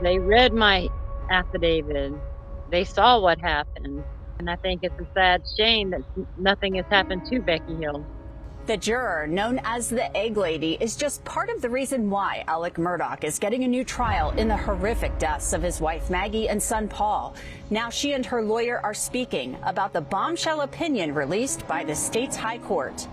They read my affidavit. They saw what happened. And I think it's a sad shame that nothing has happened to Becky Hill. The juror, known as the Egg Lady, is just part of the reason why Alex Murdaugh is getting a new trial in the horrific deaths of his wife Maggie and son Paul. Now she and her lawyer are speaking about the bombshell opinion released by the state's high court.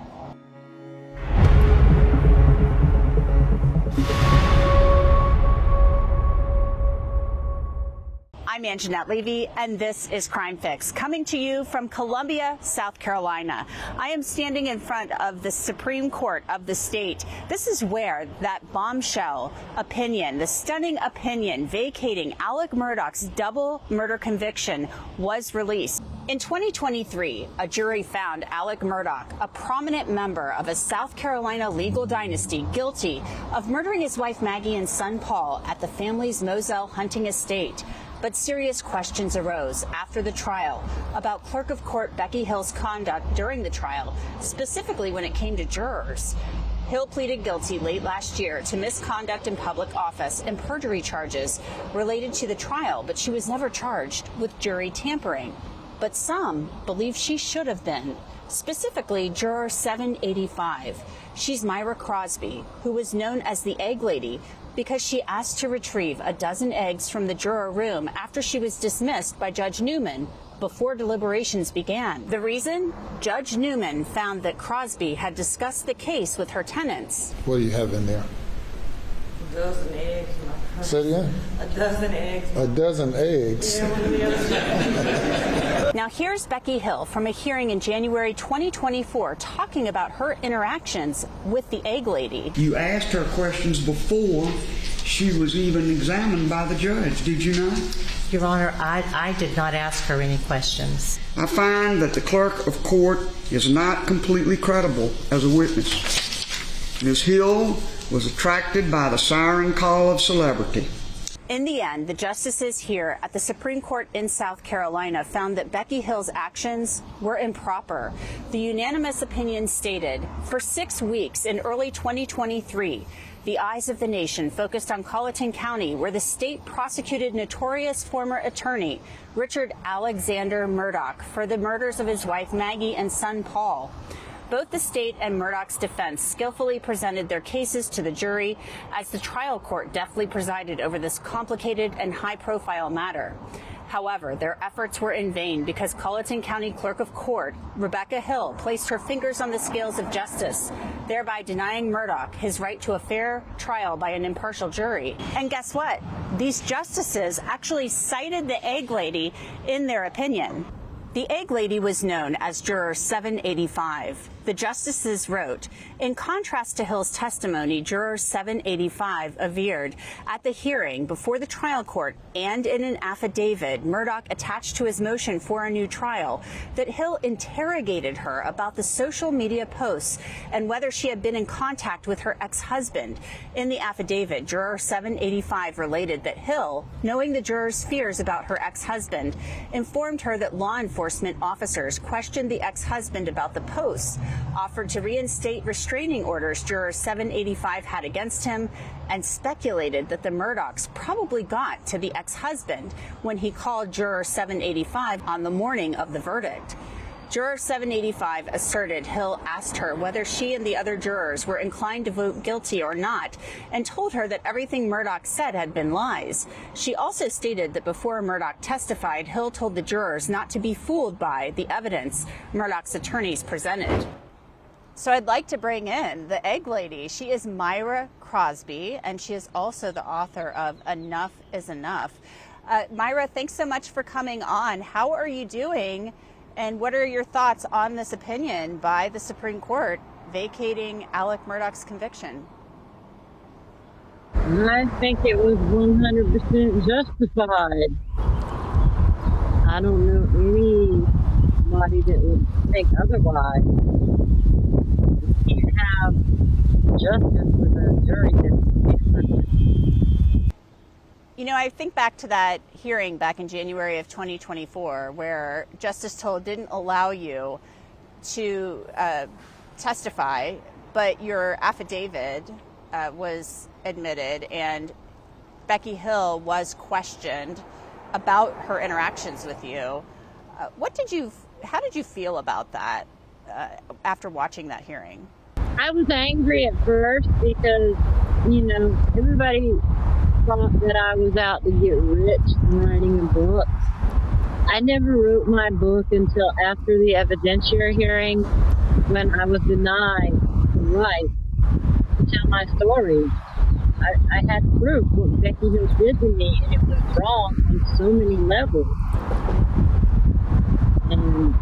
I'm Angenette Levy, and this is Crime Fix, coming to you from Columbia, South Carolina. I am standing in front of the Supreme Court of the state. This is where that bombshell opinion, the stunning opinion vacating Alex Murdaugh's double murder conviction, was released. In 2023, a jury found Alex Murdaugh, a prominent member of a South Carolina legal dynasty, guilty of murdering his wife Maggie and son Paul at the family's Moselle hunting estate. But serious questions arose after the trial about Clerk of Court Becky Hill's conduct during the trial, specifically when it came to jurors. Hill pleaded guilty late last year to misconduct in public office and perjury charges related to the trial, but she was never charged with jury tampering. But some believe she should have been, specifically Juror 785. She's Myra Crosby, who was known as the Egg Lady because she asked to retrieve a dozen eggs from the juror room after she was dismissed by Judge Newman before deliberations began. The reason? Judge Newman found that Crosby had discussed the case with her tenants. What do you have in there? A dozen eggs. Say it again? A dozen eggs. A dozen eggs? Yeah, one of the others. Now here's Becky Hill from a hearing in January 2024 talking about her interactions with the Egg Lady. You asked her questions before she was even examined by the judge, did you not? Your Honor, I did not ask her any questions. I find that the clerk of court is not completely credible as a witness. Ms. Hill was attracted by the siren call of celebrity. In the end, the justices here at the Supreme Court in South Carolina found that Becky Hill's actions were improper. The unanimous opinion stated, for 6 weeks in early 2023, the eyes of the nation focused on Colleton County, where the state prosecuted notorious former attorney Richard Alexander Murdaugh for the murders of his wife Maggie and son Paul. Both the state and Murdaugh's defense skillfully presented their cases to the jury as the trial court deftly presided over this complicated and high-profile matter. However, their efforts were in vain because Colleton County Clerk of Court Rebecca Hill placed her fingers on the scales of justice, thereby denying Murdaugh his right to a fair trial by an impartial jury. And guess what? These justices actually cited the Egg Lady in their opinion. The Egg Lady was known as Juror 785. The justices wrote, in contrast to Hill's testimony, Juror 785 averred at the hearing before the trial court and in an affidavit Murdaugh attached to his motion for a new trial that Hill interrogated her about the social media posts and whether she had been in contact with her ex-husband. In the affidavit, Juror 785 related that Hill, knowing the juror's fears about her ex-husband, informed her that law enforcement officers questioned the ex-husband about the posts, offered to reinstate restraining orders Juror 785 had against him, and speculated that the Murdaughs probably got to the ex-husband when he called Juror 785 on the morning of the verdict. Juror 785 asserted Hill asked her whether she and the other jurors were inclined to vote guilty or not, and told her that everything Murdaugh said had been lies. She also stated that before Murdaugh testified, Hill told the jurors not to be fooled by the evidence Murdaugh's attorneys presented. So I'd like to bring in the Egg Lady. She is Myra Crosby, and she is also the author of Enough is Enough. Myra, thanks so much for coming on. How are you doing? And what are your thoughts on this opinion by the Supreme Court vacating Alex Murdaugh's conviction? I think it was 100% justified. I don't know anybody that would think otherwise. You can't have justice with a jury that's different. You know, I think back to that hearing back in January of 2024 where Justice Toll didn't allow you to testify, but your affidavit was admitted, and Becky Hill was questioned about her interactions with you. How did you feel about that after watching that hearing? I was angry at first because, everybody thought that I was out to get rich from writing a book. I never wrote my book until after the evidentiary hearing, when I was denied the right to tell my story. I had proof what Becky Hill did to me, and it was wrong on so many levels. And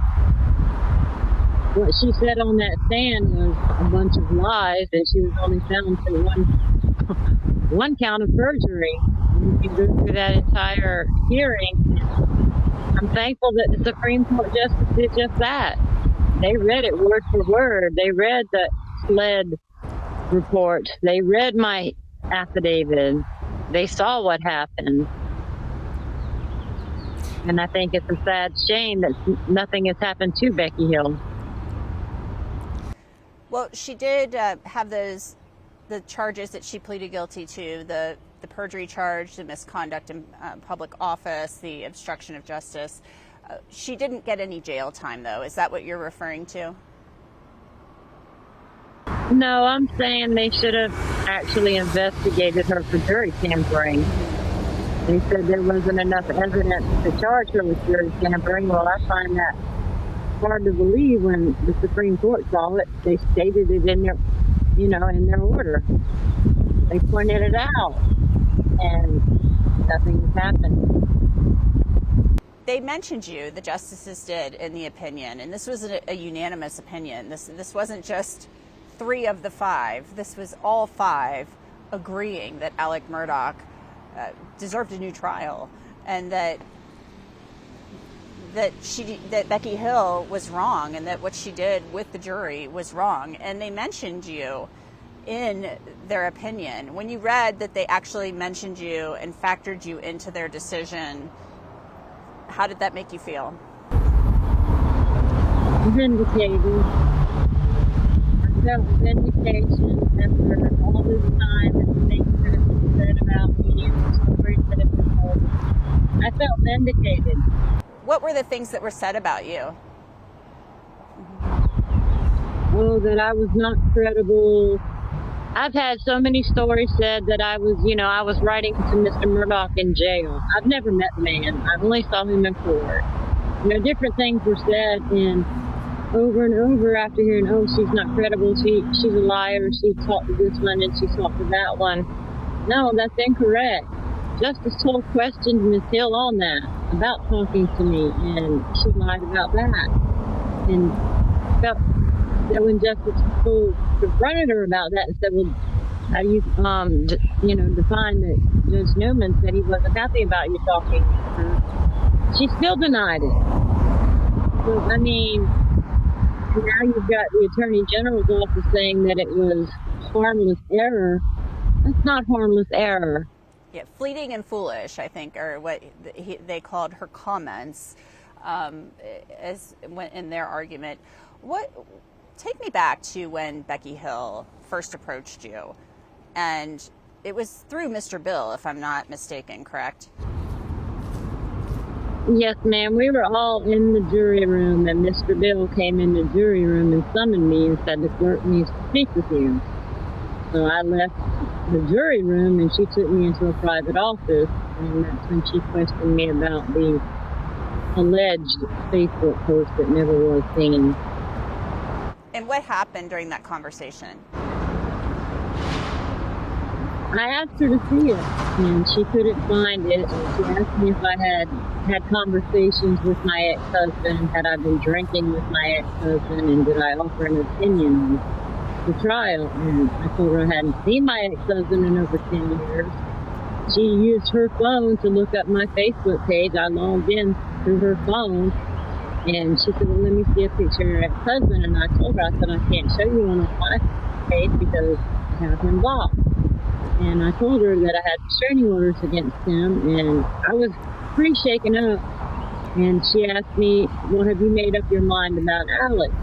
what she said on that stand was a bunch of lies, and she was only found for one count of perjury. And you go through that entire hearing. I'm thankful that the Supreme Court justice did just that. They read it word for word. They read the SLED report. They read my affidavit. They saw what happened. And I think it's a sad shame that nothing has happened to Becky Hill. Well, she did have the charges that she pleaded guilty to, the perjury charge, the misconduct in public office, the obstruction of justice. She didn't get any jail time, though. Is that what you're referring to? No, I'm saying they should have actually investigated her for jury tampering. They said there wasn't enough evidence to charge her with jury tampering. Well, I find that hard to believe when the Supreme Court saw it. They stated it in their, in their order. They pointed it out, and nothing has happened. They mentioned you, the justices did, in the opinion, and this was a unanimous opinion. This wasn't just 3 of the 5. This was all 5 agreeing that Alex Murdaugh deserved a new trial, and that Becky Hill was wrong, and that what she did with the jury was wrong. And they mentioned you in their opinion. When you read that they actually mentioned you and factored you into their decision, how did that make you feel? Vindicated. I felt vindication after all this time and things that have been said about me and the stories that have been told. I felt vindicated. What were the things that were said about you? Oh, that I was not credible. I've had so many stories said that I was writing to Mr. Murdaugh in jail. I've never met the man. I've only saw him in court. Different things were said, and over and over after hearing, oh, she's not credible, she's a liar, she talked to this one and she talked to that one. No, that's incorrect. Justice Toll questioned Ms. Hill on that, about talking to me, and she lied about that. And felt that when Justice Toll confronted her about that and said, well, how do you, define that Judge Newman said he wasn't happy about you talking to her, she still denied it. So, now you've got the Attorney General's office saying that it was harmless error. That's not harmless error. Yeah, fleeting and foolish, I think, are what they called her comments in their argument. Take me back to when Becky Hill first approached you, and it was through Mr. Bill, if I'm not mistaken, correct? Yes, ma'am. We were all in the jury room, and Mr. Bill came in the jury room and summoned me and said the clerk needs to speak with you. So I left the jury room, and she took me into a private office, and that's when she questioned me about the alleged Facebook post that never was seen. And what happened during that conversation? I asked her to see it, and she couldn't find it. She asked me if I had conversations with my ex-husband, had I been drinking with my ex-husband, and did I offer an opinion on the trial. And I told her I hadn't seen my ex-husband in over 10 years. She used her phone to look up my Facebook page. I logged in through her phone, and she said, well, let me see a picture of your ex-husband. And I told her, I said, I can't show you on my page because I have him blocked. And I told her that I had restraining orders against him, and I was pretty shaken up. And she asked me, well, have you made up your mind about Alex?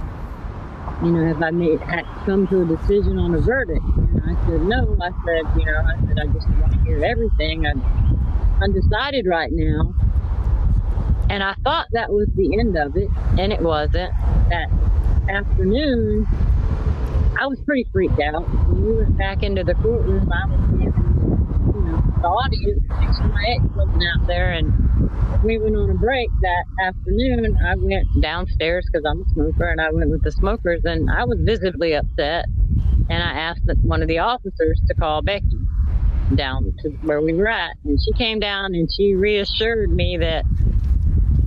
Have I come to a decision on a verdict? And I said, no. I said, I just want to hear everything. I'm undecided right now. And I thought that was the end of it, and it wasn't. That afternoon, I was pretty freaked out. When we went back into the courtroom, I was in, the audience. My ex wasn't out there, and we went on a break that afternoon. I went downstairs because I'm a smoker, and I went with the smokers, and I was visibly upset. And I asked one of the officers to call Becky down to where we were at, and she came down and she reassured me that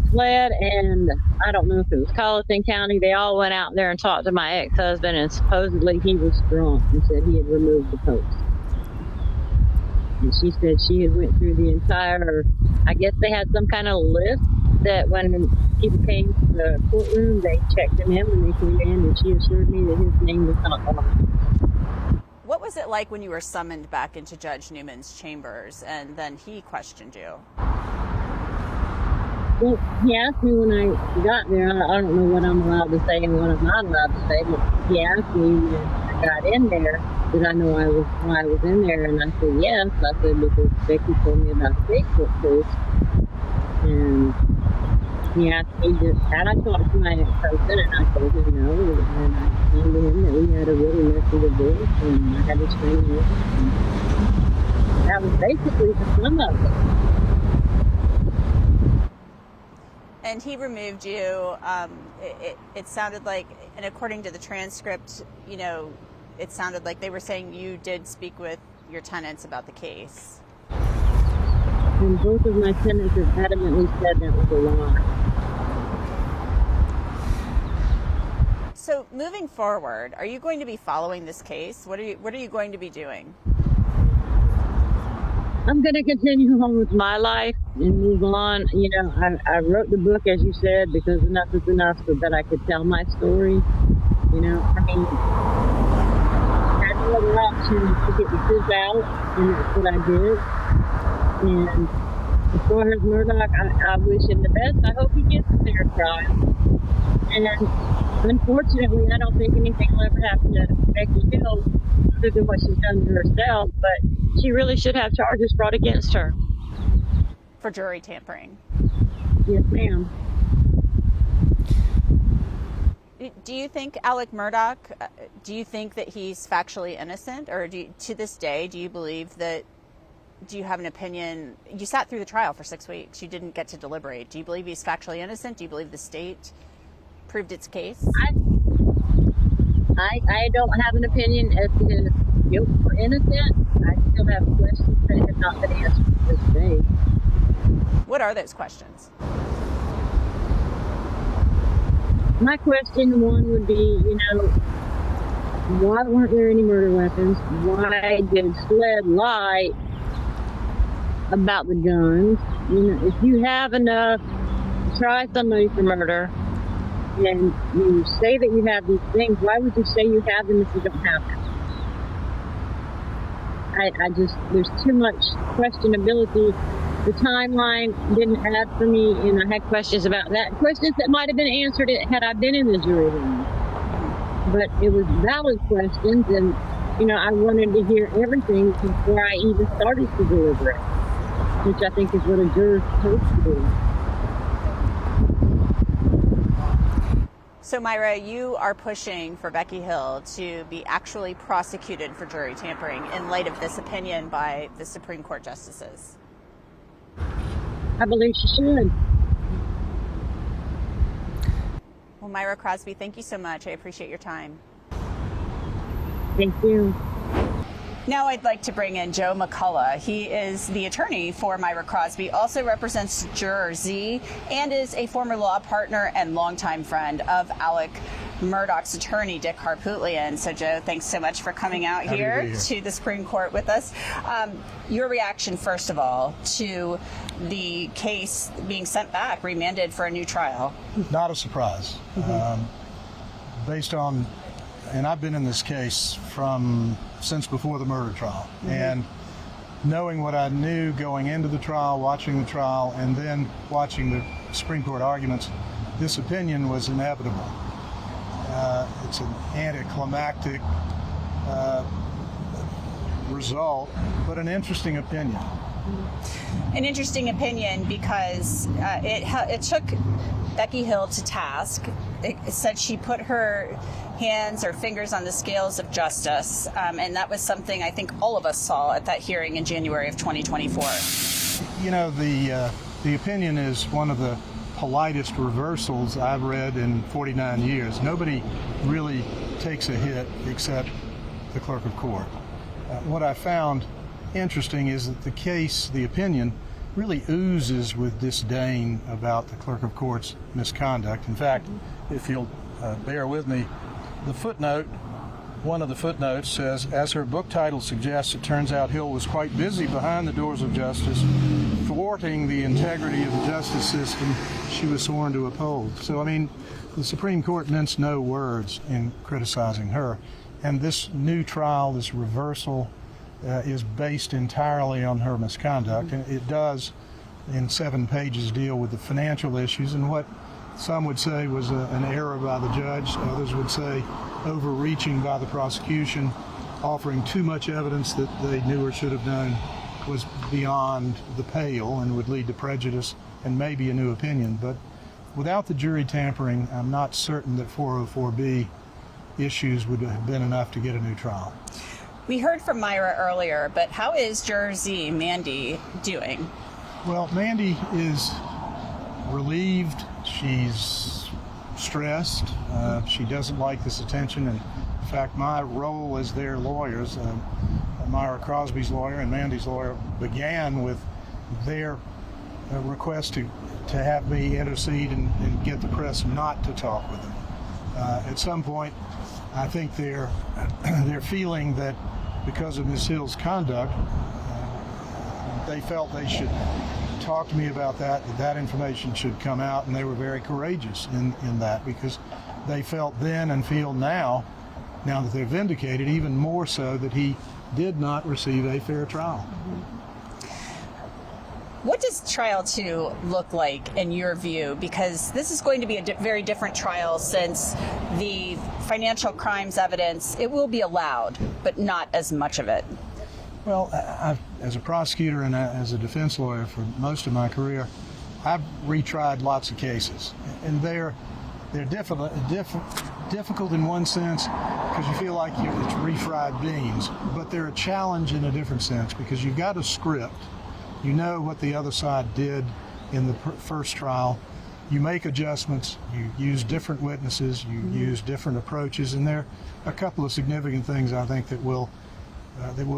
Sled and I don't know if it was Colleton County, they all went out there and talked to my ex-husband, and supposedly he was drunk and said he had removed the post. And she said she had went through the entire, I guess they had some kind of list that when people came to the courtroom, they checked him in when they came in, and she assured me that his name was not on it. What was it like when you were summoned back into Judge Newman's chambers and then he questioned you? Well, he asked me when I got there, I don't know what I'm allowed to say and what I'm not allowed to say, but he asked me when I got in there, did I know why I was in there? And I said, yes. I said, because Becky told me about the Facebook post. And he asked me, had I talked to my ex-husband? And I told him no. And I explained to him that we had a really messy divorce, and I had to explain it. And that was basically the sum of it. And he removed you. It sounded like, and according to the transcript, it sounded like they were saying you did speak with your tenants about the case. And both of my tenants have adamantly said that was a lie. So moving forward, are you going to be following this case? What are you going to be doing? I'm going to continue on with my life and move on. I wrote the book, as you said, because enough is enough so that I could tell my story. I had no other option to get the truth out, and that's what I did. And as far as Murdaugh, I wish him the best. I hope he gets a fair trial. And unfortunately, I don't think anything will ever happen to Becky Hill other than what she's done to herself, but she really should have charges brought against her. For jury tampering? Yes, ma'am. Do you think Alex Murdaugh, do you think that he's factually innocent? Or to this day, do you believe that, do you have an opinion? You sat through the trial for 6 weeks. You didn't get to deliberate. Do you believe he's factually innocent? Do you believe the state proved its case? I don't have an opinion as to his guilt or innocent. I still have questions that have not been answered to this day. What are those questions? My question one would be, why weren't there any murder weapons? Why did Sled lie about the guns? If you have enough to try somebody for murder, and you say that you have these things, why would you say you have them if you don't have them? There's too much questionability. The timeline didn't add for me, and I had questions about that. Questions that might have been answered had I been in the jury room. But it was valid questions, and, I wanted to hear everything before I even started to deliberate, which I think is what a juror's supposed to do. So, Myra, you are pushing for Becky Hill to be actually prosecuted for jury tampering in light of this opinion by the Supreme Court justices. I believe she should. Well, Myra Crosby, thank you so much. I appreciate your time. Thank you. Now I'd like to bring in Joe McCulloch. He is the attorney for Myra Crosby, also represents Juror Z, and is a former law partner and longtime friend of Alex Murdaugh's attorney, Dick Harpootlian. So, Joe, thanks so much for coming out here to the Supreme Court with us. Your reaction, first of all, to the case being sent back, remanded for a new trial? Not a surprise. Based on, and I've been in this case since before the murder trial, and knowing what I knew going into the trial, watching the trial, and then watching the Supreme Court arguments, this opinion was inevitable. It's an anticlimactic result, but an interesting opinion. An interesting opinion because it took Becky Hill to task. It said she put her hands or fingers on the scales of justice, and that was something I think all of us saw at that hearing in January of 2024. You know, the opinion is one of the politest reversals I've read in 49 years. Nobody really takes a hit except the clerk of court. What I found interesting is that the opinion really oozes with disdain about the clerk of court's misconduct. In fact, if you'll bear with me, one of the footnotes says, as her book title suggests, it turns out Hill was quite busy behind the doors of justice, thwarting the integrity of the justice system she was sworn to uphold. So, I mean, the Supreme Court minced no words in criticizing her. And this new trial, this reversal, is based entirely on her misconduct. And it does, in 7 pages, deal with the financial issues and what some would say was an error by the judge. Others would say overreaching by the prosecution, offering too much evidence that they knew or should have known was beyond the pale and would lead to prejudice and maybe a new opinion. But without the jury tampering, I'm not certain that 404B issues would have been enough to get a new trial. We heard from Myra earlier, but how is Juror Z, Mandy, doing? Well, Mandy is relieved. She's stressed. She doesn't like this attention. And in fact, my role as their lawyers, Myra Crosby's lawyer and Mandy's lawyer, began with their request to have me intercede and get the press not to talk with them. At some point, I think they're feeling that because of Ms. Hill's conduct, they felt they should talk to me about that information should come out, and they were very courageous in that, because they felt then and feel now that they're vindicated, even more so, that he did not receive a fair trial. What does trial 2 look like in your view? Because this is going to be a very different trial, since the financial crimes evidence, it will be allowed, but not as much of it. Well, as a prosecutor and as a defense lawyer for most of my career, I've retried lots of cases, and they're difficult in one sense because you feel like it's refried beans, but they're a challenge in a different sense because you've got a script. You know what the other side did in the first trial. You make adjustments, you use different witnesses, you use different approaches, and there are a couple of significant things I think that we'll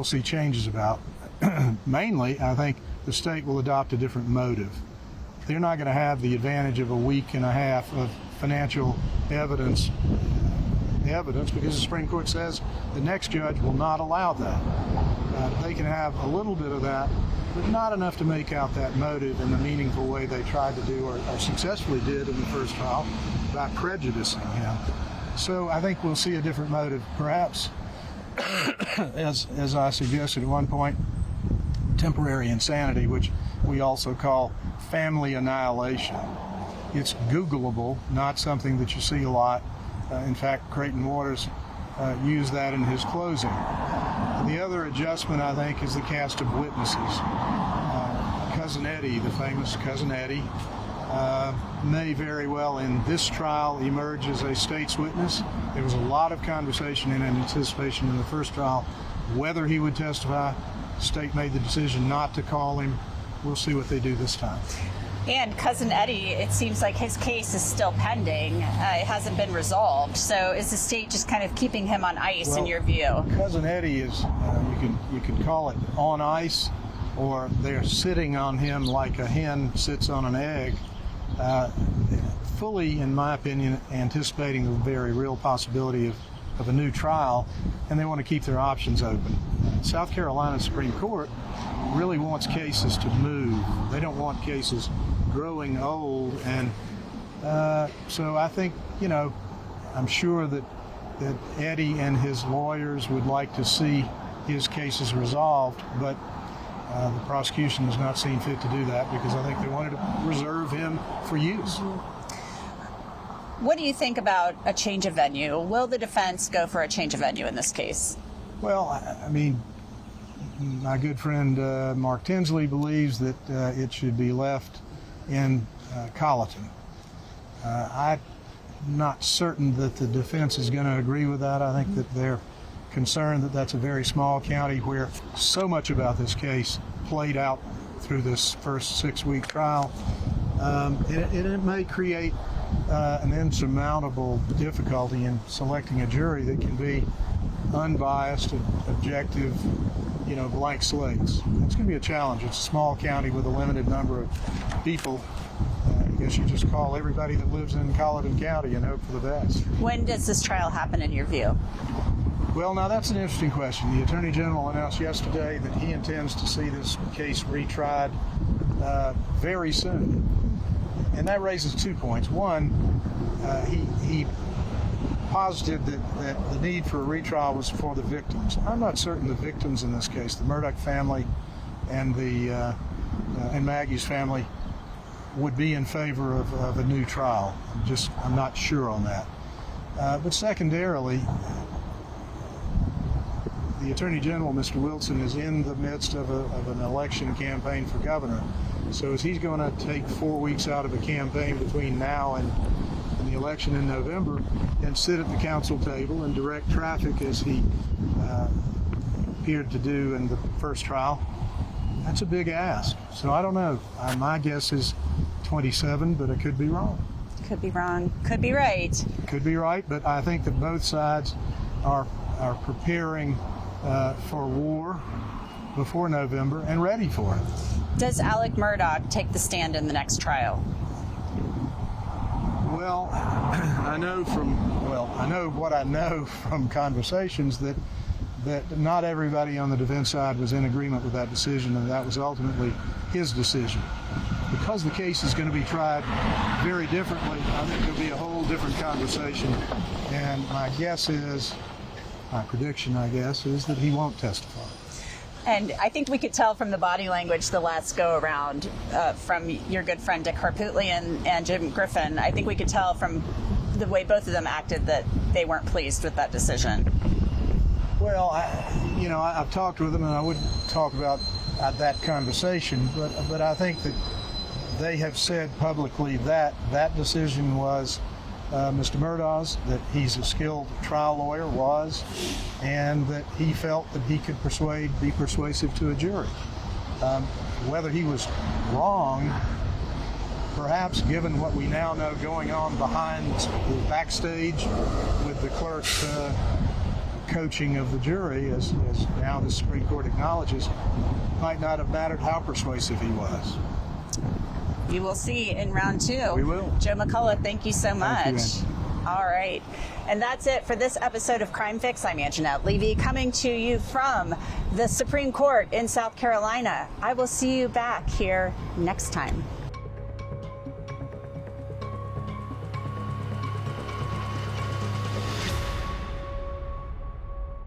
see changes about. Mainly, I think the state will adopt a different motive. They're not going to have the advantage of a week and a half of financial evidence because the Supreme Court says the next judge will not allow that. They can have a little bit of that, but not enough to make out that motive in the meaningful way they tried to do or successfully did in the first trial by prejudicing him. So I think we'll see a different motive, perhaps, as I suggested at one point, temporary insanity, which we also call family annihilation. It's Googleable, not something that you see a lot. In fact, Creighton Waters used that in his closing. The other adjustment, I think, is the cast of witnesses. Cousin Eddie, the famous Cousin Eddie, may very well in this trial emerge as a state's witness. There was a lot of conversation and anticipation in the first trial whether he would testify. The state made the decision not to call him. We'll see what they do this time. And Cousin Eddie, it seems like his case is still pending. It hasn't been resolved. So is the state just kind of keeping him on ice, in your view? Cousin Eddie is, you can call it on ice, or they're sitting on him like a hen sits on an egg, fully, in my opinion, anticipating the very real possibility of a new trial, and they want to keep their options open. South Carolina Supreme Court really wants cases to move. They don't want cases growing old, and so I think, I'm sure that Eddie and his lawyers would like to see his cases resolved, but the prosecution has not seen fit to do that because I think they wanted to reserve him for use. What do you think about a change of venue? Will the defense go for a change of venue in this case? Well, I mean, my good friend Mark Tinsley believes that it should be left in Colleton. I'm not certain that the defense is going to agree with that. I think that they're concerned that that's a very small county where so much about this case played out through this first 6-week trial. It may create an insurmountable difficulty in selecting a jury that can be unbiased, objective, blank slates. It's going to be a challenge. It's a small county with a limited number of people. I guess you just call everybody that lives in Colleton County and hope for the best. When does this trial happen in your view? Well, now that's an interesting question. The Attorney General announced yesterday that he intends to see this case retried very soon. And that raises 2 points. One, he posited that the need for a retrial was for the victims. I'm not certain the victims in this case, the Murdaugh family and and Maggie's family, would be in favor of a new trial. I'm not sure on that. But secondarily, the Attorney General, Mr. Wilson, is in the midst of an election campaign for governor. So is he going to take 4 weeks out of a campaign between now and the election in November and sit at the council table and direct traffic as he appeared to do in the first trial? That's a big ask. So I don't know. My guess is 27, but I could be wrong. Could be wrong. Could be right. Could be right, but I think that both sides are preparing for war before November and ready for it. Does Alex Murdaugh take the stand in the next trial? Well, I know what I know from conversations that not everybody on the defense side was in agreement with that decision, and that was ultimately his decision. Because the case is going to be tried very differently, I think there'll be a whole different conversation. And my prediction, is that he won't testify. And I think we could tell from the body language the last go around from your good friend Dick Harpootli and Jim Griffin. I think we could tell from the way both of them acted that they weren't pleased with that decision. Well, I've talked with them, and I wouldn't talk about that conversation, but I think that they have said publicly that that decision was Mr. Murdaugh's, that he's a skilled trial lawyer, and that he felt that he could be persuasive to a jury. Whether he was wrong, perhaps, given what we now know going on behind the backstage with the clerk coaching of the jury, as now the Supreme Court acknowledges, might not have mattered how persuasive he was. You will see in round 2. We will. Joe McCulloch, thank you so much. Thank you, all right. And that's it for this episode of Crime Fix. I'm Angenette Levy, coming to you from the Supreme Court in South Carolina. I will see you back here next time.